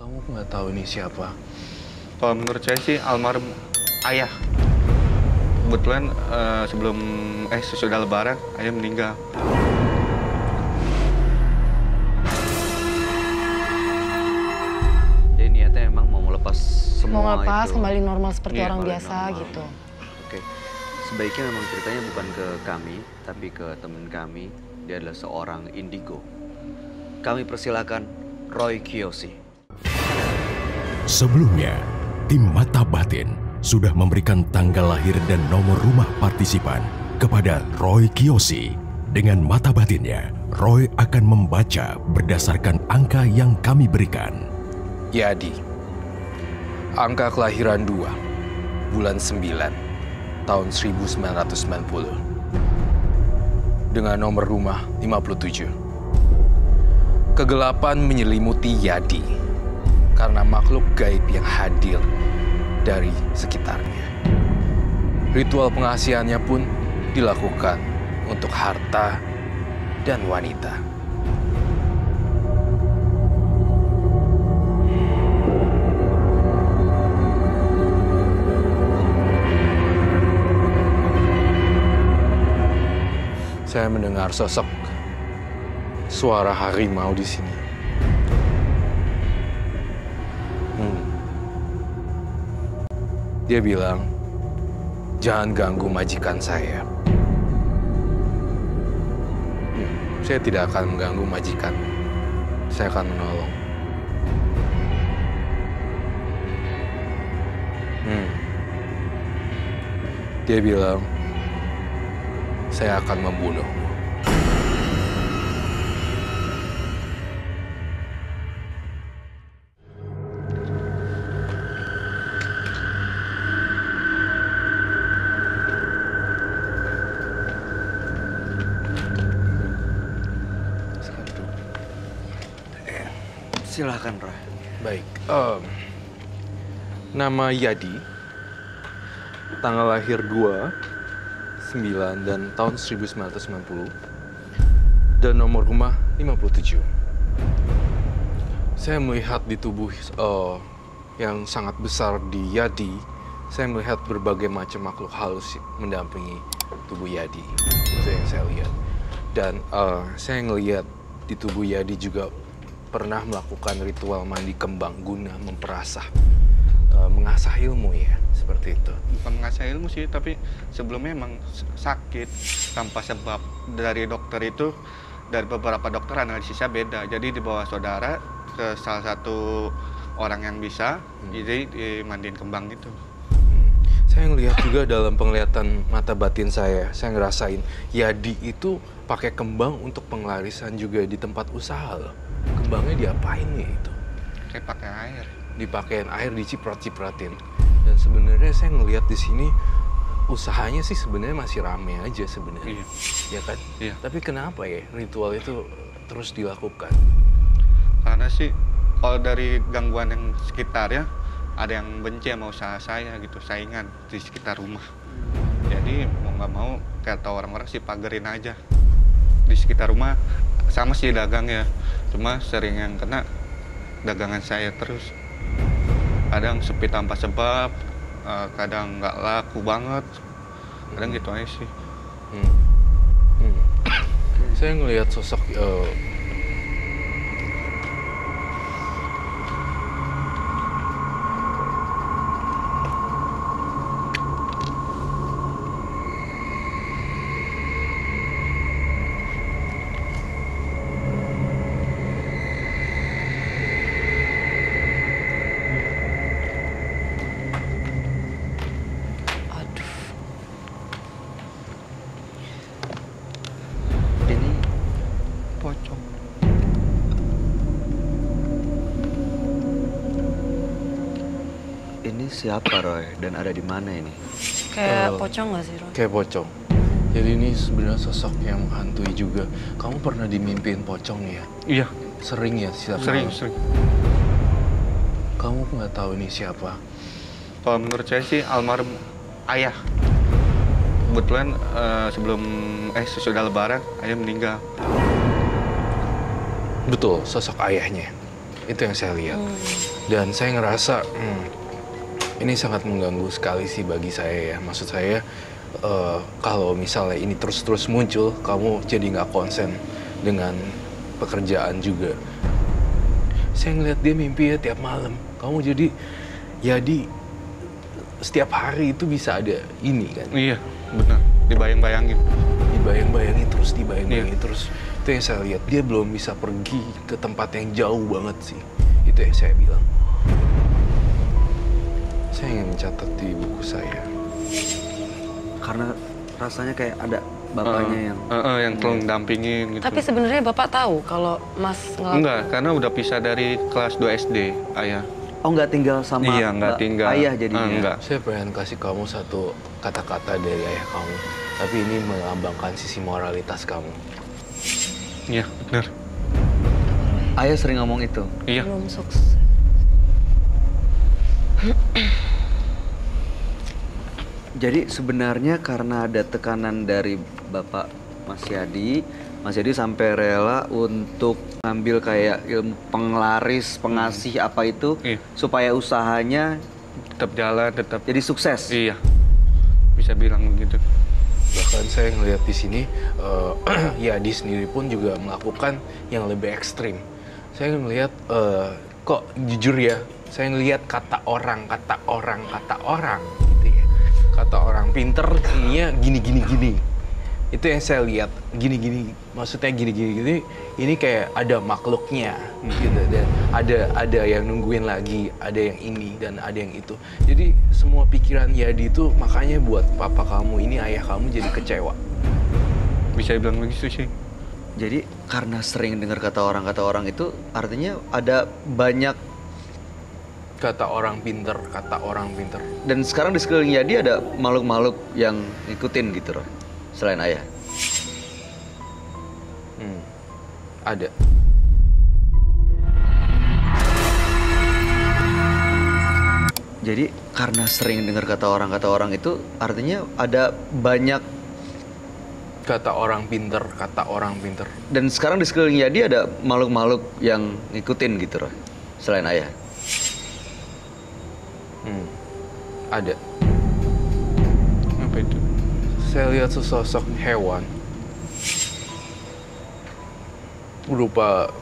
Kamu nggak tahu ini siapa? Kalau menurut saya sih almarhum ayah. Kebetulan sesudah lebaran ayah meninggal. Jadi niatnya emang mau melepas semua Mau ngelepas, itu. kembali normal seperti orang kembali biasa normal. gitu. Oke. Sebaiknya memang ceritanya bukan ke kami, tapi ke teman kami. Dia adalah seorang indigo. Kami persilakan Roy Kiyoshi. Sebelumnya, tim Mata Batin sudah memberikan tanggal lahir dan nomor rumah partisipan kepada Roy Kiyoshi. Dengan mata batinnya, Roy akan membaca berdasarkan angka yang kami berikan. Yadi. Angka kelahiran 2, bulan 9, tahun 1990. Dengan nomor rumah 57. Kegelapan menyelimuti Yadi karena makhluk gaib yang hadir dari sekitarnya. Ritual pengasihannya pun dilakukan untuk harta dan wanita. Saya mendengar sosok suara harimau di sini. Dia bilang, jangan ganggu majikan saya. Saya tidak akan mengganggu majikan. Saya akan menolong. Dia bilang, saya akan membunuhmu. Silahkan, Roy. Baik. Nama Yadi, tanggal lahir 2, 9, dan tahun 1990, dan nomor rumah 57. Saya melihat di tubuh yang sangat besar di Yadi, saya melihat berbagai macam makhluk halus mendampingi tubuh Yadi. Itu yang saya lihat. Dan saya ngelihat di tubuh Yadi juga pernah melakukan ritual mandi kembang guna memperasah, mengasah ilmu ya, seperti itu. Bukan mengasah ilmu sih, tapi sebelumnya emang sakit tanpa sebab. Dari dokter itu, dari beberapa dokter analisisnya beda. Jadi dibawa saudara ke salah satu orang yang bisa, jadi dimandiin kembang gitu. Saya ngelihat juga dalam penglihatan mata batin saya ngerasain Yadi itu pakai kembang untuk penglarisan juga di tempat usaha loh. Kembangnya diapain nih itu? Kayak pakai air. Dipakein air, diciprat-cipratin. Dan sebenarnya saya ngelihat di sini usahanya sih sebenarnya masih rame aja sebenarnya. Iya. Ya kan? Iya. Tapi kenapa ya ritual itu terus dilakukan? Karena sih kalau dari gangguan yang sekitar ya, ada yang benci sama usaha saya gitu, saingan di sekitar rumah. Jadi mau nggak mau kata orang-orang sih pagerin aja di sekitar rumah. Sama sih dagang ya, cuma sering yang kena dagangan saya terus. Kadang sepi tanpa sebab, kadang nggak laku banget, kadang gitu aja sih. Saya ngelihat sosok Ini pocong. Ini siapa, Roy? Dan ada di mana ini? Kayak pocong nggak sih, Ron? kayak pocong. Jadi ini sebenarnya sosok yang menghantui juga. Kamu pernah dimimpiin pocong ya? Iya, Sering ya setiap sering. malam? Kamu nggak tahu ini siapa? Kalau menurut saya sih almarhum ayah. Kebetulan sesudah lebaran ayah meninggal. Betul, sosok ayahnya. Itu yang saya lihat. Dan saya ngerasa ini sangat mengganggu sekali sih bagi saya ya. Maksud saya kalau misalnya ini terus-terus muncul, kamu jadi nggak konsen dengan pekerjaan juga. Saya ngeliat dia mimpi ya tiap malam. Kamu jadi setiap hari itu bisa ada ini kan? Iya, benar. Dibayang-bayangin. Dibayang-bayangin terus, terus. Itu yang saya lihat. Dia belum bisa pergi ke tempat yang jauh banget sih. Itu yang saya bilang. Saya ingin mencatat di buku saya. Karena rasanya kayak ada bapaknya yang tolong dampingin gitu. Tapi sebenarnya Bapak tahu kalau Mas ngelakuin? Enggak, karena udah pisah dari kelas 2 SD, ayah. Oh, nggak tinggal sama Iya, nggak tinggal. ayah jadinya? Enggak. Saya pengen kasih kamu satu kata-kata dari ayah kamu. Tapi ini melambangkan sisi moralitas kamu. Iya, benar. Ayah sering ngomong itu? Iya. Belum sukses. Jadi sebenarnya karena ada tekanan dari Bapak Mas Yadi sampai rela untuk ngambil kayak ilmu penglaris, pengasih apa itu, Iya. supaya usahanya Tetap jalan, tetap. jadi sukses. Iya. Bisa bilang begitu. Bahkan saya ngelihat di sini, Yadi sendiri pun juga melakukan yang lebih ekstrim. Saya ngelihat, kok jujur ya, saya ngelihat kata orang, gitu ya. Kata orang pinter, ininya gini. Itu yang saya lihat, gini, maksudnya gini. Ini kayak ada makhluknya, gitu. Dan ada yang nungguin lagi, ada yang ini dan ada yang itu. Jadi semua pikiran Yadi itu makanya buat papa kamu ini, ayah kamu jadi kecewa. Bisa bilang begitu sih. Jadi karena sering dengar kata orang itu artinya ada banyak. Kata orang pinter. Dan sekarang di sekeliling Yadi ada makhluk-makhluk yang ngikutin gitu Roy, selain ayah. Ada. Jadi karena sering dengar kata orang itu artinya ada banyak. Kata orang pinter. Dan sekarang di sekeliling Yadi ada makhluk-makhluk yang ngikutin gitu Roy, selain ayah. Ada. Apa itu? Saya lihat sesosok hewan berupa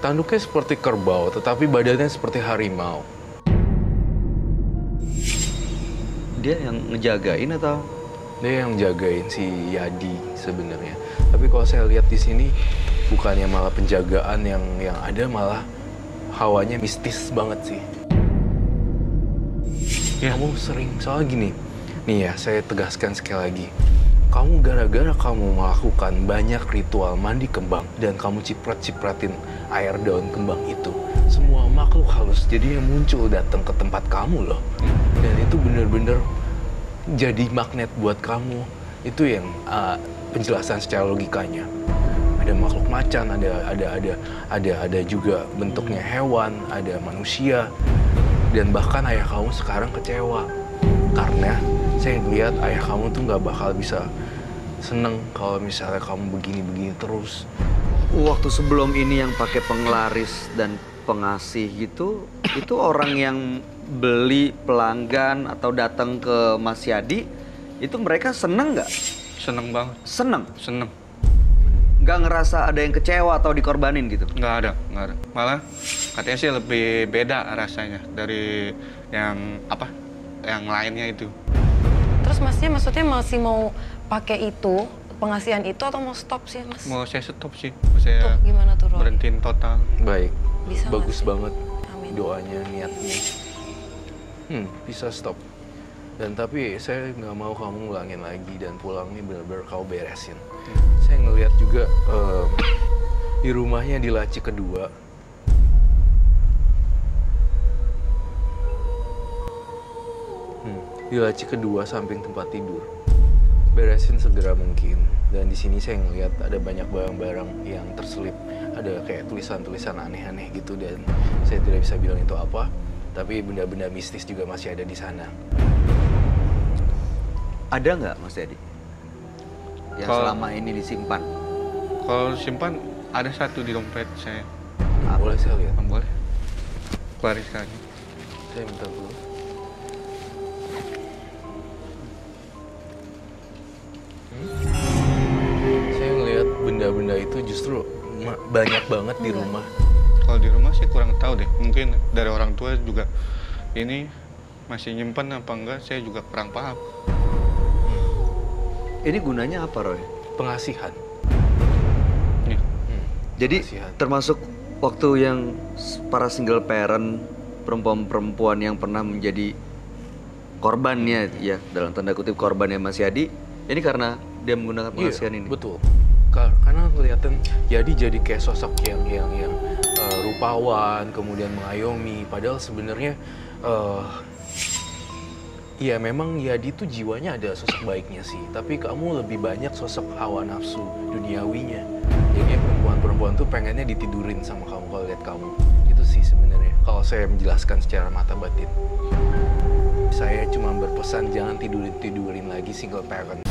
tanduknya seperti kerbau, tetapi badannya seperti harimau. Dia yang ngejagain atau? Dia yang jagain si Yadi sebenarnya. Tapi kalau saya lihat di sini bukannya malah penjagaan yang ada, malah hawanya mistis banget sih. Ya. Kamu sering, soalnya gini, nih ya saya tegaskan sekali lagi. Kamu gara-gara kamu melakukan banyak ritual mandi kembang dan kamu cipratin air daun kembang itu, semua makhluk halus jadinya muncul datang ke tempat kamu loh. Dan itu bener-bener jadi magnet buat kamu. Itu yang penjelasan secara logikanya. Ada makhluk macan, ada juga bentuknya hewan, ada manusia. Dan bahkan ayah kamu sekarang kecewa karena saya lihat ayah kamu tuh nggak bakal bisa seneng kalau misalnya kamu begini terus. Waktu sebelum ini yang pakai penglaris dan pengasih gitu, itu orang yang beli, pelanggan atau datang ke Mas Yadi, itu mereka seneng nggak? Seneng banget. Seneng. Nggak ngerasa ada yang kecewa atau dikorbanin gitu? Nggak ada. Malah katanya sih lebih beda rasanya dari yang lainnya itu. Terus Masnya maksudnya masih mau pakai itu, pengasihan itu, atau mau stop sih Mas? Mau saya stop sih. Mau saya Tuh, gimana tuh Roy? berhentiin total. Baik, Bisa nggak bagus sih? banget Amin. doanya, niatnya. Bisa stop. Dan tapi saya nggak mau kamu ngulangin lagi dan pulangnya benar-benar kau beresin. Saya ngelihat juga di rumahnya di laci kedua. Di laci kedua samping tempat tidur. Beresin segera mungkin. Dan di sini saya ngelihat ada banyak barang-barang yang terselip. Ada kayak tulisan-tulisan aneh-aneh gitu dan saya tidak bisa bilang itu apa. Tapi benda-benda mistis juga masih ada di sana. Ada nggak Mas Yadi yang selama ini disimpan? Kalau simpan ada satu di dompet saya. Boleh saya lihat? Boleh. Klariskanya. Saya minta dulu. Saya ngelihat benda-benda itu justru banyak banget di rumah. Kalau di rumah sih kurang tahu deh. Mungkin dari orang tua juga ini masih nyimpen apa enggak, saya juga kurang paham. Ini gunanya apa, Roy? Pengasihan. Ya. Jadi Pengasihan. termasuk waktu yang para single parent, perempuan-perempuan yang pernah menjadi korbannya, ya dalam tanda kutip korbannya Mas Yadi, ini karena dia menggunakan pengasihan ini. Betul. Karena kelihatan Yadi jadi kayak sosok yang rupawan, kemudian mengayomi. Padahal sebenarnya ya memang Yadi tuh jiwanya ada sosok baiknya sih. Tapi kamu lebih banyak sosok hawa nafsu duniawinya. Jadi perempuan-perempuan tuh pengennya ditidurin sama kamu kalau lihat kamu. Itu sih sebenarnya. Kalau saya menjelaskan secara mata batin. Saya cuma berpesan jangan tidurin lagi single parent.